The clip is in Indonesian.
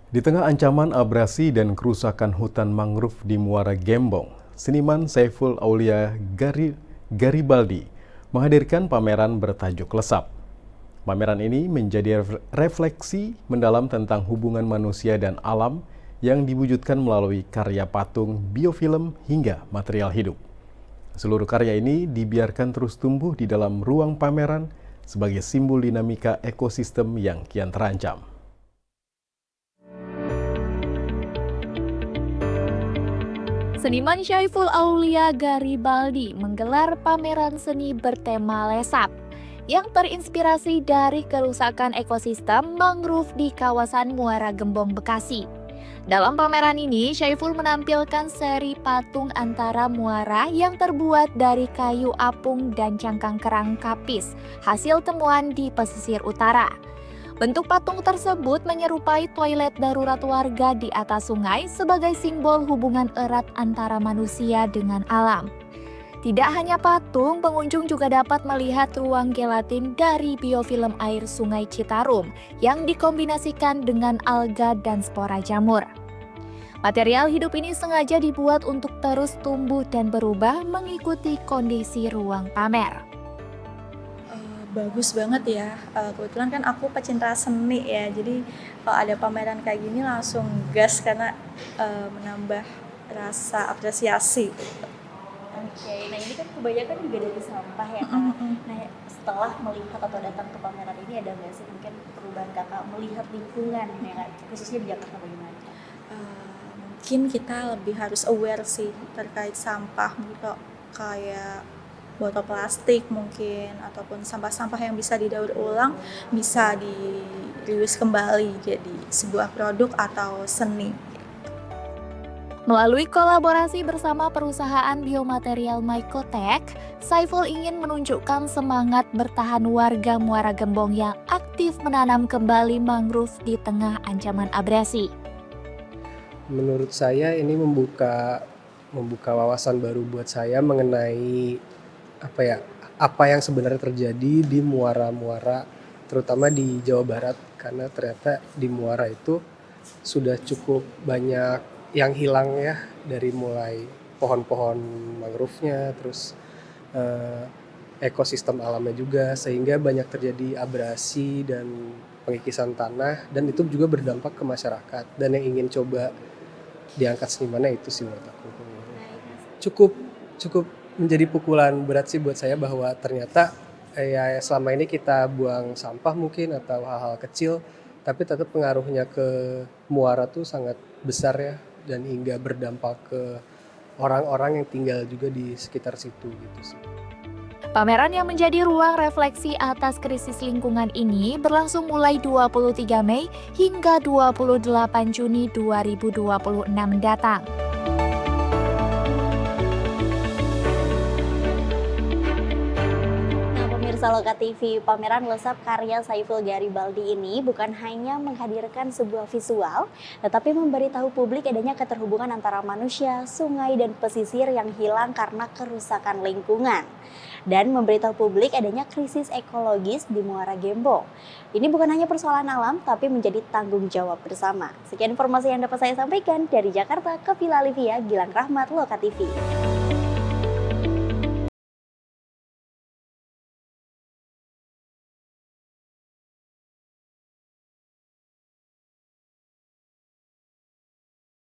Di tengah ancaman abrasi dan kerusakan hutan mangrove di Muara Gembong, seniman Saiful Aulia Garibaldi menghadirkan pameran bertajuk Lesap. Pameran ini menjadi refleksi mendalam tentang hubungan manusia dan alam yang diwujudkan melalui karya patung, biofilm, hingga material hidup. Seluruh karya ini dibiarkan terus tumbuh di dalam ruang pameran sebagai simbol dinamika ekosistem yang kian terancam. Seniman Saiful Aulia Garibaldi menggelar pameran seni bertema Lesap yang terinspirasi dari kerusakan ekosistem mangrove di kawasan Muara Gembong, Bekasi. Dalam pameran ini, Saiful menampilkan seri patung antara muara yang terbuat dari kayu apung dan cangkang kerang kapis, hasil temuan di pesisir utara. Bentuk patung tersebut menyerupai toilet darurat warga di atas sungai sebagai simbol hubungan erat antara manusia dengan alam. Tidak hanya patung, pengunjung juga dapat melihat ruang gelatin dari biofilm air Sungai Citarum yang dikombinasikan dengan alga dan spora jamur. Material hidup ini sengaja dibuat untuk terus tumbuh dan berubah mengikuti kondisi ruang pamer. Bagus banget ya, kebetulan kan aku pecinta seni ya, jadi kalau ada pameran kayak gini langsung gas karena menambah rasa apresiasi. Oke, nah ini kan kebanyakan juga dari sampah ya Kak. Nah setelah melihat atau datang ke pameran ini ada nggak sih mungkin perubahan Kakak melihat lingkungan ya Kak, khususnya di Jakarta bagaimana? Mungkin kita lebih harus aware sih terkait sampah, kayak botol plastik mungkin, ataupun sampah-sampah yang bisa didaur ulang bisa dirilis kembali jadi sebuah produk atau seni. Melalui kolaborasi bersama perusahaan biomaterial Mycotek, Saiful ingin menunjukkan semangat bertahan warga Muara Gembong yang aktif menanam kembali mangrove di tengah ancaman abrasi. Menurut saya ini membuka wawasan baru buat saya mengenai apa yang sebenarnya terjadi di muara-muara, terutama di Jawa Barat, karena ternyata di muara itu sudah cukup banyak yang hilang ya, dari mulai pohon-pohon mangrove-nya, terus ekosistem alamnya juga, sehingga banyak terjadi abrasi dan pengikisan tanah, dan itu juga berdampak ke masyarakat. Dan yang ingin coba diangkat senimannya itu sih menurut aku. Cukup menjadi pukulan berat sih buat saya bahwa ternyata ya selama ini kita buang sampah mungkin atau hal-hal kecil, tapi tetap pengaruhnya ke muara tuh sangat besar ya, dan hingga berdampak ke orang-orang yang tinggal juga di sekitar situ gitu sih. Pameran yang menjadi ruang refleksi atas krisis lingkungan ini berlangsung mulai 23 Mei hingga 28 Juni 2026 mendatang. Pemirsa Loka TV, pameran Lesap karya Saiful Garibaldi ini bukan hanya menghadirkan sebuah visual, tetapi memberitahu publik adanya keterhubungan antara manusia, sungai, dan pesisir yang hilang karena kerusakan lingkungan. Dan memberitahu publik adanya krisis ekologis di Muara Gembong. Ini bukan hanya persoalan alam, tapi menjadi tanggung jawab bersama. Sekian informasi yang dapat saya sampaikan dari Jakarta, Kevila Livia, Gilang Rahmat, Loka TV.